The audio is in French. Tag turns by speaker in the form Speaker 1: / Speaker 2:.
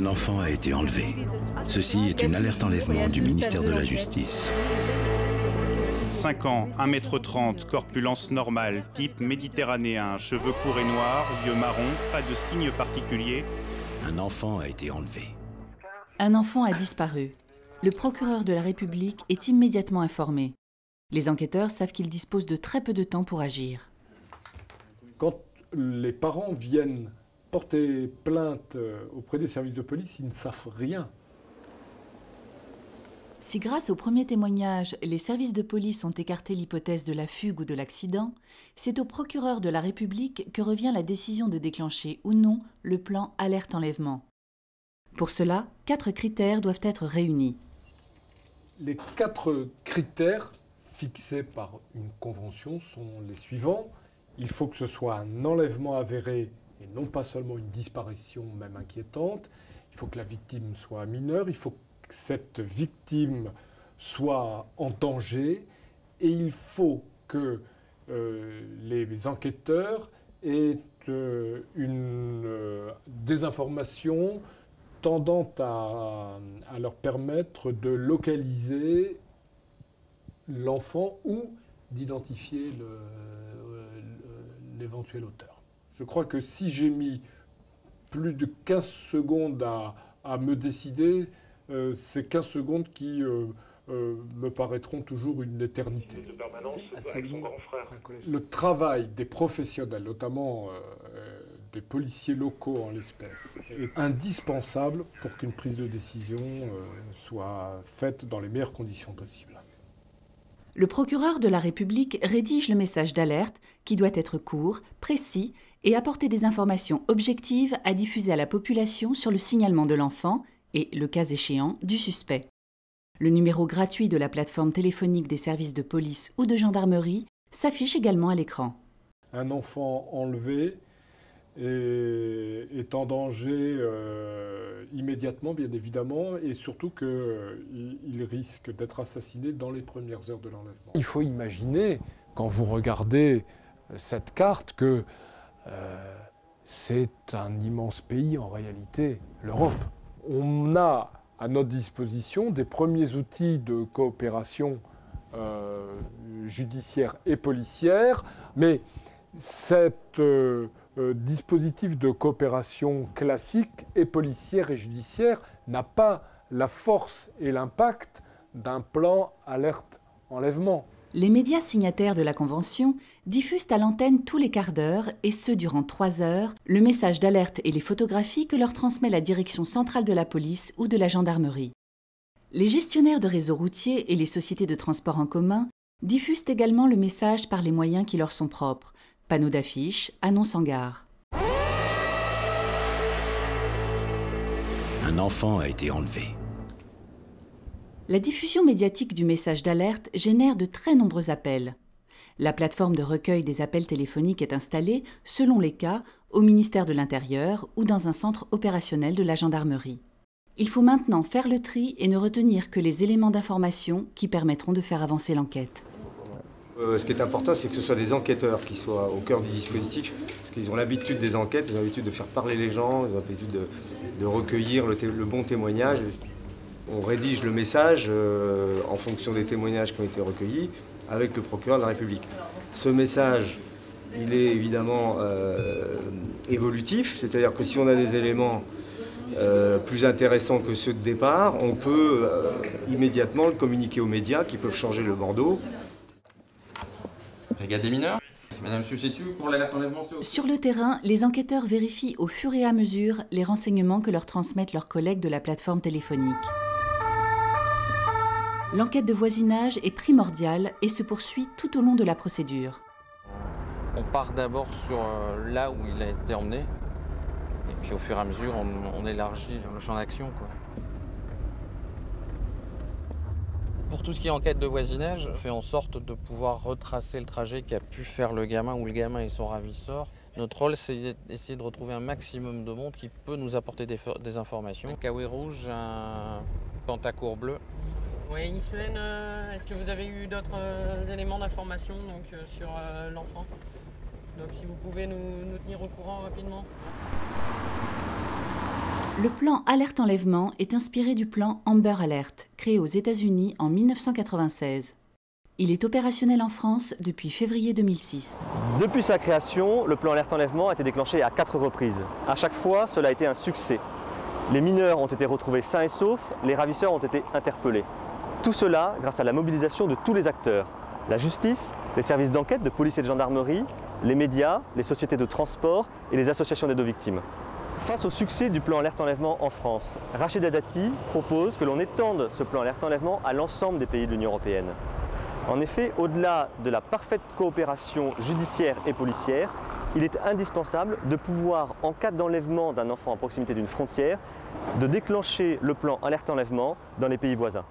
Speaker 1: Un enfant a été enlevé. Ceci est une alerte enlèvement du ministère de la Justice.
Speaker 2: 5 ans, 1,30 m, corpulence normale, type méditerranéen, cheveux courts et noirs, yeux marrons, pas de signe particulier.
Speaker 1: Un enfant a été enlevé.
Speaker 3: Un enfant a disparu. Le procureur de la République est immédiatement informé. Les enquêteurs savent qu'ils disposent de très peu de temps pour agir.
Speaker 4: Quand les parents viennent porter plainte auprès des services de police, ils ne savent rien.
Speaker 3: Si grâce au premier témoignage, les services de police ont écarté l'hypothèse de la fugue ou de l'accident, c'est au procureur de la République que revient la décision de déclencher ou non le plan alerte enlèvement. Pour cela, 4 critères doivent être réunis.
Speaker 4: Les 4 critères fixés par une convention sont les suivants. Il faut que ce soit un enlèvement avéré et non pas seulement une disparition même inquiétante. Il faut que la victime soit mineure, il faut que cette victime soit en danger et il faut que les enquêteurs aient des informations tendant à leur permettre de localiser l'enfant ou d'identifier l'éventuel auteur. Je crois que si j'ai mis plus de 15 secondes à me décider, c'est 15 secondes qui me paraîtront toujours une éternité. Le travail des professionnels, notamment des policiers locaux en l'espèce, est indispensable pour qu'une prise de décision soit faite dans les meilleures conditions possibles.
Speaker 3: Le procureur de la République rédige le message d'alerte qui doit être court, précis et apporter des informations objectives à diffuser à la population sur le signalement de l'enfant et, le cas échéant, du suspect. Le numéro gratuit de la plateforme téléphonique des services de police ou de gendarmerie s'affiche également à l'écran.
Speaker 4: Un enfant enlevé est en danger immédiatement, bien évidemment, et surtout qu'il risque d'être assassiné dans les premières heures de l'enlèvement. Il faut imaginer, quand vous regardez cette carte, que c'est un immense pays en réalité, l'Europe. On a à notre disposition des premiers outils de coopération judiciaire et policière, mais cet dispositif de coopération classique et policière et judiciaire n'a pas la force et l'impact d'un plan alerte-enlèvement.
Speaker 3: Les médias signataires de la Convention diffusent à l'antenne tous les quarts d'heure, et ce durant 3 heures, le message d'alerte et les photographies que leur transmet la direction centrale de la police ou de la gendarmerie. Les gestionnaires de réseaux routiers et les sociétés de transport en commun diffusent également le message par les moyens qui leur sont propres, panneaux d'affiches, annonces en gare.
Speaker 1: Un enfant a été enlevé.
Speaker 3: La diffusion médiatique du message d'alerte génère de très nombreux appels. La plateforme de recueil des appels téléphoniques est installée, selon les cas, au ministère de l'Intérieur ou dans un centre opérationnel de la gendarmerie. Il faut maintenant faire le tri et ne retenir que les éléments d'information qui permettront de faire avancer l'enquête.
Speaker 5: Ce qui est important, c'est que ce soit des enquêteurs qui soient au cœur du dispositif, parce qu'ils ont l'habitude des enquêtes, ils ont l'habitude de faire parler les gens, ils ont l'habitude de recueillir le bon témoignage. On rédige le message en fonction des témoignages qui ont été recueillis avec le procureur de la République. Ce message, il est évidemment évolutif, c'est-à-dire que si on a des éléments plus intéressants que ceux de départ, on peut immédiatement le communiquer aux médias qui peuvent changer le bandeau.
Speaker 6: Brigade des mineurs. Madame substitut pour l'alerte enlèvement.
Speaker 3: Sur le terrain, les enquêteurs vérifient au fur et à mesure les renseignements que leur transmettent leurs collègues de la plateforme téléphonique. L'enquête de voisinage est primordiale et se poursuit tout au long de la procédure.
Speaker 6: On part d'abord sur là où il a été emmené, et puis au fur et à mesure, on élargit le champ d'action, quoi. Pour tout ce qui est enquête de voisinage, on fait en sorte de pouvoir retracer le trajet qu'a pu faire le gamin ou le gamin et son ravisseur. Notre rôle, c'est d'essayer de retrouver un maximum de monde qui peut nous apporter des informations. Un kawaii rouge, un pentacourt bleu.
Speaker 7: Oui, une semaine, est-ce que vous avez eu d'autres éléments d'information sur l'enfant? Donc si vous pouvez nous tenir au courant rapidement.
Speaker 3: Le plan Alerte Enlèvement est inspiré du plan Amber Alert, créé aux États-Unis en 1996. Il est opérationnel en France depuis février 2006.
Speaker 8: Depuis sa création, le plan Alerte Enlèvement a été déclenché à 4 reprises. À chaque fois, cela a été un succès. Les mineurs ont été retrouvés sains et saufs, les ravisseurs ont été interpellés. Tout cela grâce à la mobilisation de tous les acteurs. La justice, les services d'enquête de police et de gendarmerie, les médias, les sociétés de transport et les associations d'aide aux victimes. Face au succès du plan Alerte Enlèvement en France, Rachida Dati propose que l'on étende ce plan Alerte Enlèvement à l'ensemble des pays de l'Union européenne. En effet, au-delà de la parfaite coopération judiciaire et policière, il est indispensable de pouvoir, en cas d'enlèvement d'un enfant à proximité d'une frontière, de déclencher le plan Alerte Enlèvement dans les pays voisins.